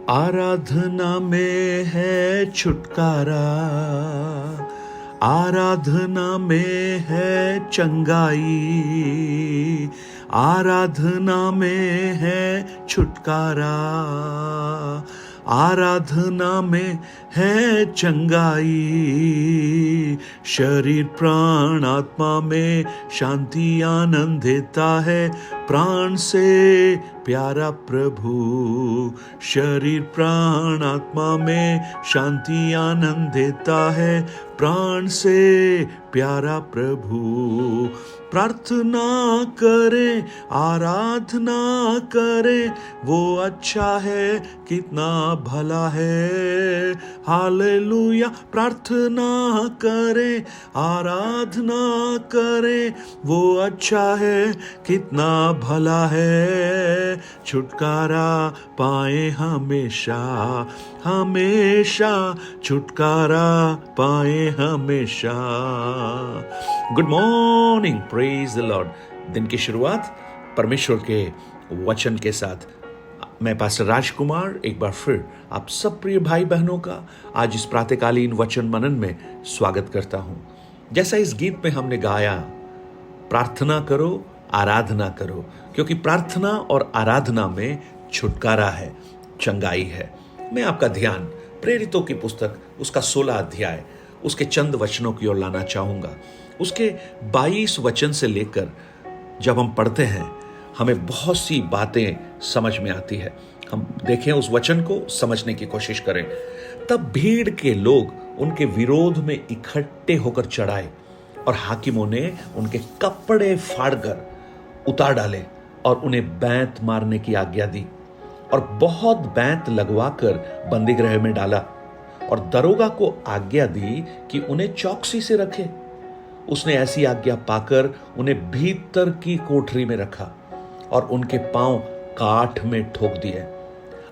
आराधना में है छुटकारा, आराधना में है चंगाई, आराधना में है छुटकारा, आराधना में है चंगाई। शरीर प्राण आत्मा में शांति आनंद देता है, प्राण से प्यारा प्रभु। शरीर प्राण आत्मा में शांति आनंद देता है, प्राण से प्यारा प्रभु। प्रार्थना करें, आराधना करें, वो अच्छा है, कितना भला है। हालेलुया। प्रार्थना करें, आराधना करें, वो अच्छा है, कितना भला है। छुटकारा पाए हमेशा, हमेशा छुटकारा पाए हमेशा। Good morning, praise the Lord. दिन की शुरुआत परमेश्वर के वचन के साथ। मैं पास्टर राजकुमार एक बार फिर आप सब प्रिय भाई बहनों का आज इस प्रातःकालीन वचन मनन में स्वागत करता हूं। जैसा इस गीत में हमने गाया, प्रार्थना करो, आराधना करो, क्योंकि प्रार्थना और आराधना में छुटकारा है, चंगाई है। मैं आपका ध्यान प्रेरितों की पुस्तक उसका 16 अध्याय उसके चंद वचनों की ओर लाना चाहूंगा। उसके 22 वचन से लेकर जब हम पढ़ते हैं, हमें बहुत सी बातें समझ में आती है। हम देखें उस वचन को, समझने की कोशिश करें। तब भीड़ के लोग उनके विरोध में इकट्ठे होकर चढ़ाए और हाकिमों ने उनके कपड़े फाड़कर उतार डाले और उन्हें बैंत मारने की आज्ञा दी और बहुत बैंत लगवाकर बंदीगृह में डाला और दरोगा को आज्ञा दी कि उन्हें चौकसी से रखे। उसने ऐसी आज्ञा पाकर उन्हें भीतर की कोठरी में रखा और उनके पांव काठ में ठोक दिए।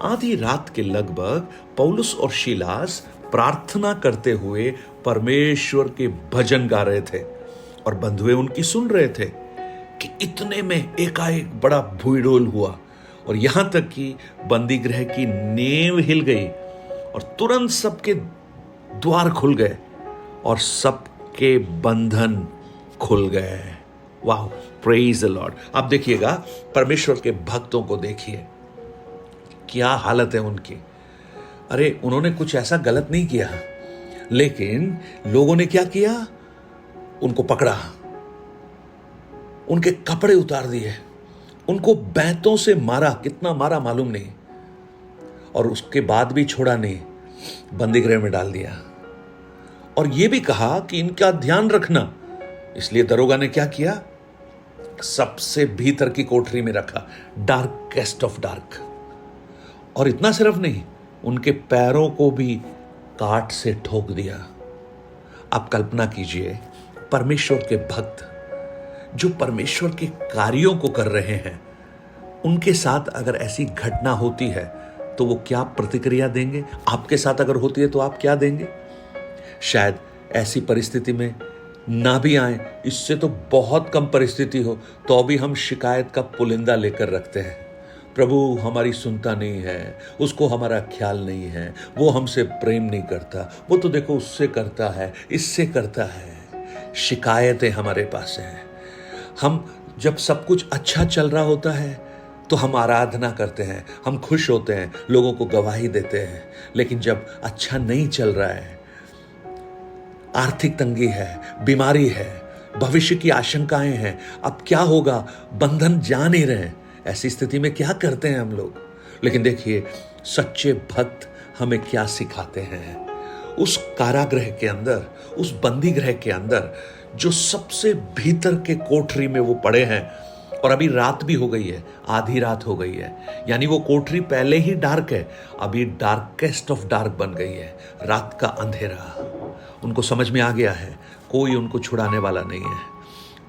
आधी रात के लगभग पौलुस और शीलास प्रार्थना करते हुए परमेश्वर के भजन गा रहे थे और बंधुए उनकी सुन रहे थे कि इतने में एकाएक बड़ा भूईडोल हुआ और यहां तक कि बंदीगृह की नींव हिल गई और तुरंत सबके द्वार खुल गए और सबके बंधन खुल गए। वाह, प्रेज द लॉर्ड। आप देखिएगा, परमेश्वर के भक्तों को देखिए, क्या हालत है उनकी। अरे, उन्होंने कुछ ऐसा गलत नहीं किया, लेकिन लोगों ने क्या किया? उनको पकड़ा, उनके कपड़े उतार दिए, उनको बैंतों से मारा। कितना मारा मालूम नहीं, और उसके बाद भी छोड़ा नहीं, बंदीगृह में डाल दिया और यह भी कहा कि इनका ध्यान रखना। इसलिए दरोगा ने क्या किया? सबसे भीतर की कोठरी में रखा, डार्केस्ट ऑफ डार्क। और इतना सिर्फ नहीं, उनके पैरों को भी काट से ठोक दिया। आप कल्पना कीजिए, परमेश्वर के भक्त जो परमेश्वर के कार्यों को कर रहे हैं, उनके साथ अगर ऐसी घटना होती है तो वो क्या प्रतिक्रिया देंगे? आपके साथ अगर होती है तो आप क्या देंगे? शायद ऐसी परिस्थिति में ना भी आए, इससे तो बहुत कम परिस्थिति हो तो भी हम शिकायत का पुलिंदा लेकर रखते हैं। प्रभु हमारी सुनता नहीं है, उसको हमारा ख्याल नहीं है, वो हमसे प्रेम नहीं करता, वो तो देखो उससे करता है, इससे करता है। शिकायतें हमारे पास हैं। हम जब सब कुछ अच्छा चल रहा होता है तो हम आराधना करते हैं, हम खुश होते हैं, लोगों को गवाही देते हैं। लेकिन जब अच्छा नहीं चल रहा है, आर्थिक तंगी है, बीमारी है, भविष्य की आशंकाएं हैं, अब क्या होगा, बंधन जा नहीं रहे, ऐसी स्थिति में क्या करते हैं हम लोग? लेकिन देखिए, सच्चे भक्त हमें क्या सिखाते हैं। उस कारागृह के अंदर, उस बंदीगृह के अंदर, जो सबसे भीतर के कोठरी में वो पड़े हैं, और अभी रात भी हो गई है, आधी रात हो गई है, यानी वो कोठरी पहले ही डार्क है, अभी डार्केस्ट ऑफ डार्क बन गई है, रात का अंधेरा। उनको समझ में आ गया है, कोई उनको छुड़ाने वाला नहीं है,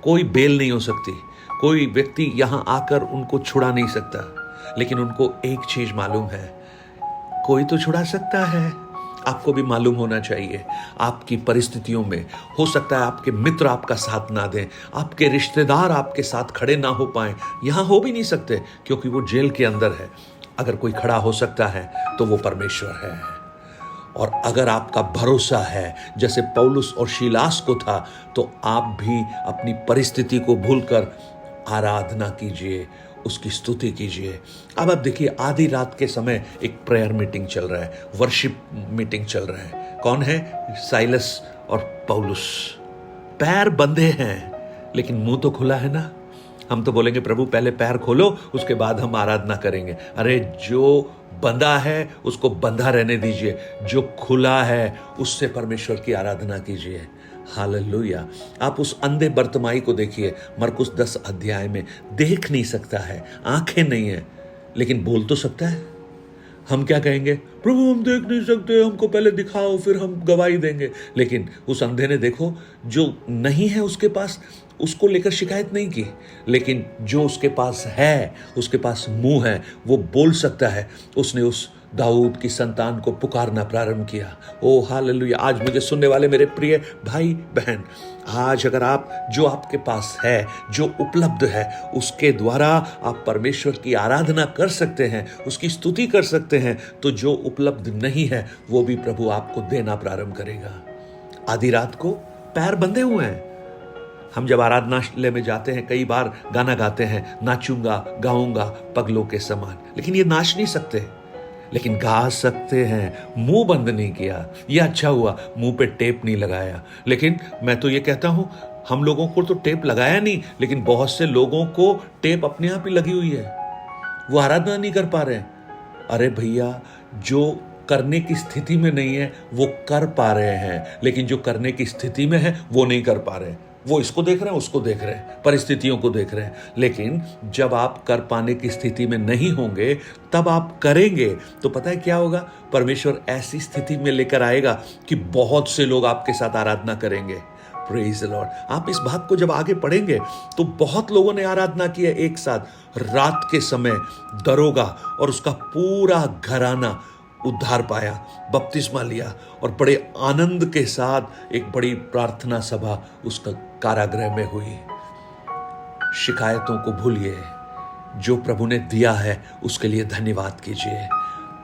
कोई बेल नहीं हो सकती, कोई व्यक्ति यहां आकर उनको छुड़ा नहीं सकता। लेकिन उनको एक चीज मालूम है, कोई तो छुड़ा सकता है। आपको भी मालूम होना चाहिए, आपकी परिस्थितियों में हो सकता है आपके मित्र आपका साथ ना दें, आपके रिश्तेदार आपके साथ खड़े ना हो पाए, यहां हो भी नहीं सकते क्योंकि वो जेल के अंदर है। अगर कोई खड़ा हो सकता है तो वो परमेश्वर है। और अगर आपका भरोसा है जैसे पौलुस और शीलास को था, तो आप भी अपनी परिस्थिति को भूलकर आराधना कीजिए, उसकी स्तुति कीजिए। अब आप देखिए, आधी रात के समय एक प्रेयर मीटिंग चल रहा है, वर्शिप मीटिंग चल रहा है। कौन है? साइलस और पौलुस। पैर बंधे हैं लेकिन मुंह तो खुला है ना। हम तो बोलेंगे प्रभु पहले पैर खोलो, उसके बाद हम आराधना करेंगे। अरे जो बंधा है उसको बंधा रहने दीजिए, जो खुला है उससे परमेश्वर की आराधना कीजिए। हालेलुया। आप उस अंधे बर्तिमाई को देखिए, मरकुस 10 अध्याय में। देख नहीं सकता है, आंखें नहीं है, लेकिन बोल तो सकता है। हम क्या कहेंगे? प्रभु हम देख नहीं सकते, हमको पहले दिखाओ फिर हम गवाही देंगे। लेकिन उस अंधे ने देखो, जो नहीं है उसके पास, उसको लेकर शिकायत नहीं की, लेकिन जो उसके पास है, उसके पास मुंह है, वो बोल सकता है। उसने उस दाऊद की संतान को पुकारना प्रारंभ किया। ओ हालेलुया। आज मुझे सुनने वाले मेरे प्रिय भाई बहन, आज अगर आप जो आपके पास है, जो उपलब्ध है, उसके द्वारा आप परमेश्वर की आराधना कर सकते हैं, उसकी स्तुति कर सकते हैं, तो जो उपलब्ध नहीं है वो भी प्रभु आपको देना प्रारंभ करेगा। आधी रात को पैर बंधे हुए हैं। हम जब आराधनालय में जाते हैं, कई बार गाना गाते हैं, नाचूंगा गाऊंगा पगलों के समान, लेकिन ये नाच नहीं सकते, लेकिन गा सकते हैं। मुंह बंद नहीं किया, ये अच्छा हुआ मुंह पे टेप नहीं लगाया। लेकिन मैं तो ये कहता हूं, हम लोगों को तो टेप लगाया नहीं, लेकिन बहुत से लोगों को टेप अपने आप ही लगी हुई है, वो आराधना नहीं कर पा रहे। अरे भैया, जो करने की स्थिति में नहीं है वो कर पा रहे हैं, लेकिन जो करने की स्थिति में है वो नहीं कर पा रहे। वो इसको देख रहे हैं, उसको देख रहे हैं, परिस्थितियों को देख रहे हैं। लेकिन जब आप कर पाने की स्थिति में नहीं होंगे, तब आप करेंगे, तो पता है क्या होगा? परमेश्वर ऐसी स्थिति में लेकर आएगा कि बहुत से लोग आपके साथ आराधना करेंगे। Praise the Lord. आप इस भाग को जब आगे पढ़ेंगे तो बहुत लोगों ने आराधना की है एक साथ। रात के समय दरोगा और उसका पूरा घराना उद्धार पाया, बपतिस्मा लिया, और बड़े आनंद के साथ एक बड़ी प्रार्थना सभा उसका कारागृह में हुई। शिकायतों को भूलिए, जो प्रभु ने दिया है उसके लिए धन्यवाद कीजिए,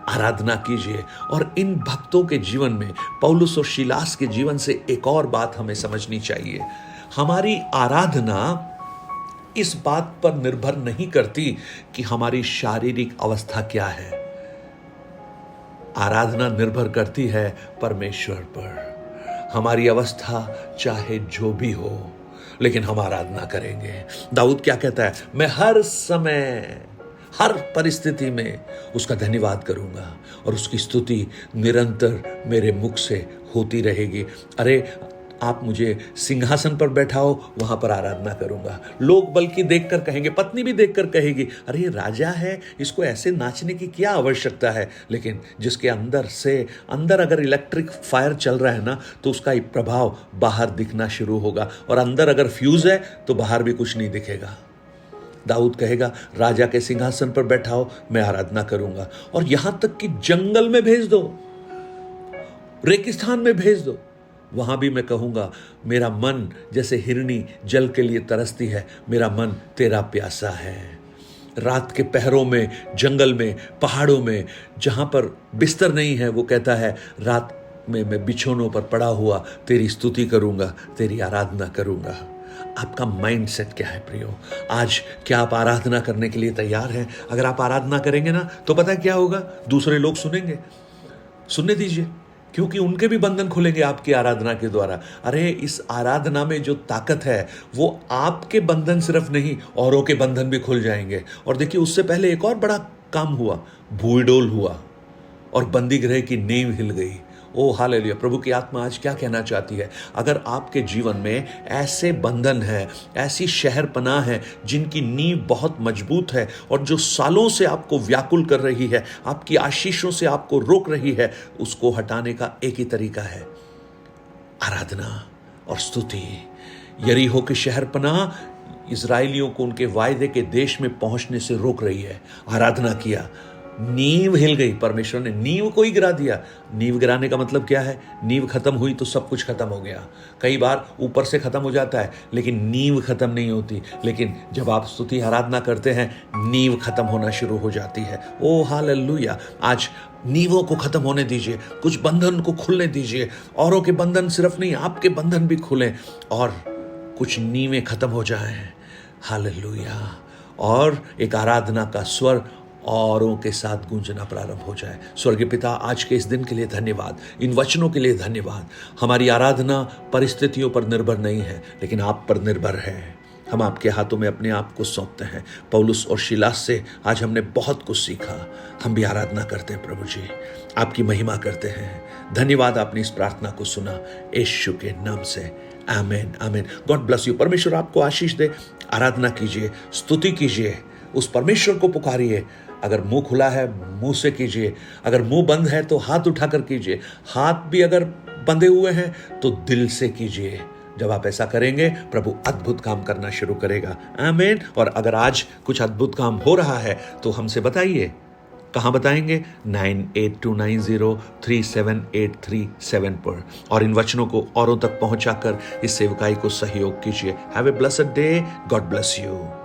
आराधना कीजिए। और इन भक्तों के जीवन में, पौलुस और शीलास के जीवन से एक और बात हमें समझनी चाहिए। हमारी आराधना इस बात पर निर्भर नहीं करती कि हमारी शारीरिक अवस्था क्या है। आराधना निर्भर करती है परमेश्वर पर। हमारी अवस्था चाहे जो भी हो, लेकिन हम आराधना करेंगे। दाऊद क्या कहता है? मैं हर समय, हर परिस्थिति में उसका धन्यवाद करूंगा और उसकी स्तुति निरंतर मेरे मुख से होती रहेगी। अरे आप मुझे सिंहासन पर बैठाओ, वहां पर आराधना करूंगा। लोग बल्कि देखकर कहेंगे, पत्नी भी देखकर कहेगी, अरे ये राजा है, इसको ऐसे नाचने की क्या आवश्यकता है। लेकिन जिसके अंदर अगर इलेक्ट्रिक फायर चल रहा है ना, तो उसका एक प्रभाव बाहर दिखना शुरू होगा, और अंदर अगर फ्यूज है तो बाहर भी कुछ नहीं दिखेगा। दाऊद कहेगा, राजा के सिंहासन पर बैठाओ, मैं आराधना करूंगा। और यहां तक कि जंगल में भेज दो, रेगिस्तान में भेज दो, वहां भी मैं कहूंगा, मेरा मन जैसे हिरनी जल के लिए तरसती है, मेरा मन तेरा प्यासा है। रात के पहरों में, जंगल में, पहाड़ों में, जहां पर बिस्तर नहीं है, वो कहता है, रात में मैं बिछौनों पर पड़ा हुआ तेरी स्तुति करूंगा, तेरी आराधना करूंगा। आपका माइंड सेट क्या है प्रियो? आज क्या आप आराधना करने के लिए तैयार हैं? अगर आप आराधना करेंगे ना, तो पता है क्या होगा? दूसरे लोग सुनेंगे, सुनने दीजिए, क्योंकि उनके भी बंधन खुलेंगे आपकी आराधना के द्वारा। अरे इस आराधना में जो ताकत है, वो आपके बंधन सिर्फ नहीं, औरों के बंधन भी खुल जाएंगे। और देखिए, उससे पहले एक और बड़ा काम हुआ, भूडोल हुआ और बंदी गृह की नींव हिल गई। ओ हालेलुया। प्रभु की आत्मा आज क्या कहना चाहती है? अगर आपके जीवन में ऐसे बंधन है, ऐसी शहर पनाह है जिनकी नींव बहुत मजबूत है और जो सालों से आपको व्याकुल कर रही है, आपकी आशीषों से आपको रोक रही है, उसको हटाने का एक ही तरीका है, आराधना और स्तुति। यरीहो की शहर पनाह इजराइलियों को उनके वायदे के देश में पहुंचने से रोक रही है। आराधना किया, नींव हिल गई, परमेश्वर ने नींव को ही गिरा दिया। नींव गिराने का मतलब क्या है? नींव खत्म हुई तो सब कुछ खत्म हो गया। कई बार ऊपर से खत्म हो जाता है लेकिन नींव खत्म नहीं होती। लेकिन जब आप स्तुति आराधना करते हैं, नींव खत्म होना शुरू हो जाती है। ओ हालेलुया! आज नींवों को खत्म होने दीजिए, कुछ बंधन को खुलने दीजिए। औरों के बंधन सिर्फ नहीं, आपके बंधन भी खुलें और कुछ नींवें खत्म हो जाएं। हालेलुया! और एक आराधना का स्वर औरों के साथ गूंजना प्रारंभ हो जाए। स्वर्गीय पिता, आज के इस दिन के लिए धन्यवाद, इन वचनों के लिए धन्यवाद। हमारी आराधना परिस्थितियों पर निर्भर नहीं है लेकिन आप पर निर्भर है। हम आपके हाथों में अपने आप को सौंपते हैं। पौलुस और शिलास से आज हमने बहुत कुछ सीखा। हम भी आराधना करते हैं प्रभु जी, आपकी महिमा करते हैं। धन्यवाद, आपने इस प्रार्थना को सुना यीशु के नाम से। आमीन, आमीन। God bless you. परमेश्वर आपको आशीष दे। आराधना कीजिए, स्तुति कीजिए, उस परमेश्वर को पुकारिए। अगर मुंह खुला है, मुंह से कीजिए। अगर मुंह बंद है तो हाथ उठाकर कीजिए। हाथ भी अगर बंधे हुए हैं तो दिल से कीजिए। जब आप ऐसा करेंगे, प्रभु अद्भुत काम करना शुरू करेगा। आमीन। और अगर आज कुछ अद्भुत काम हो रहा है तो हमसे बताइए। कहाँ बताएंगे? 9829037837 पर। और इन वचनों को औरों तक पहुंचाकर इस सेवकाई को सहयोग कीजिए। Have a blessed day. God bless you.